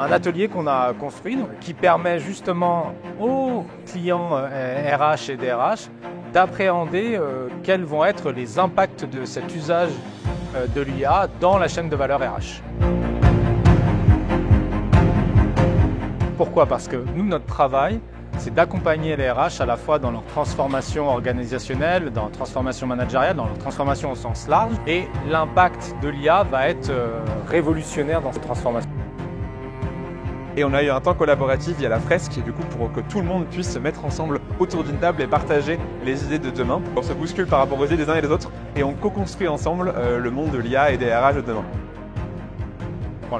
un atelier qu'on a construit qui permet justement aux clients RH et DRH d'appréhender quels vont être les impacts de cet usage de l'IA dans la chaîne de valeur RH. Pourquoi? Parce que nous, notre travail, c'est d'accompagner les RH à la fois dans leur transformation organisationnelle, dans leur transformation managériale, dans leur transformation au sens large. Et l'impact de l'IA va être révolutionnaire dans cette transformation. Et on a eu un temps collaboratif via la fresque, du coup, pour que tout le monde puisse se mettre ensemble autour d'une table et partager les idées de demain. On se bouscule par rapport aux idées des uns et des autres et on co-construit ensemble le monde de l'IA et des RH de demain.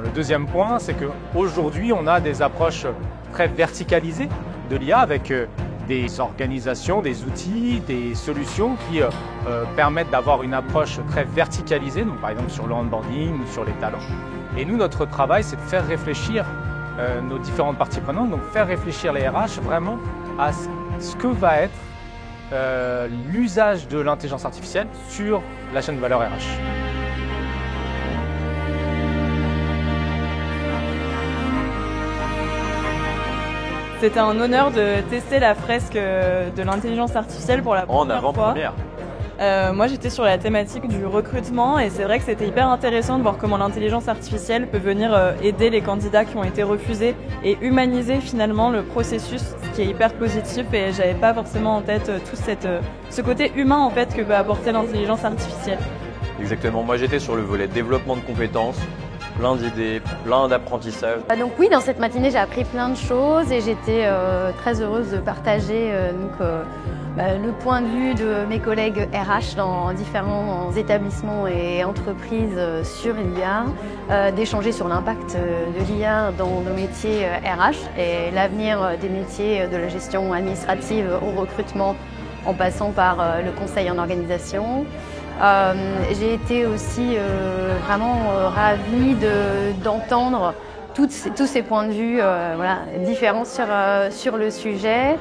Le deuxième point, c'est qu'aujourd'hui, on a des approches très verticalisées de l'IA avec des organisations, des outils, des solutions qui permettent d'avoir une approche très verticalisée, donc par exemple sur le onboarding ou sur les talents. Et nous, notre travail, c'est de faire réfléchir nos différentes parties prenantes, donc faire réfléchir les RH vraiment à ce que va être l'usage de l'intelligence artificielle sur la chaîne de valeur RH. C'était un honneur de tester la fresque de l'intelligence artificielle pour la première fois. En avant-première. Moi j'étais sur la thématique du recrutement et c'est vrai que c'était hyper intéressant de voir comment l'intelligence artificielle peut venir aider les candidats qui ont été refusés et humaniser finalement le processus, ce qui est hyper positif et j'avais pas forcément en tête tout ce côté humain en fait que peut apporter l'intelligence artificielle. Exactement, moi j'étais sur le volet développement de compétences, plein d'idées, plein d'apprentissages. Donc oui, dans cette matinée j'ai appris plein de choses et j'étais très heureuse de partager le point de vue de mes collègues RH dans différents établissements et entreprises sur l'IA, d'échanger sur l'impact de l'IA dans nos métiers RH et l'avenir des métiers de la gestion administrative au recrutement en passant par le conseil en organisation. J'ai été aussi vraiment ravie d'entendre tous ces points de vue différents sur le sujet.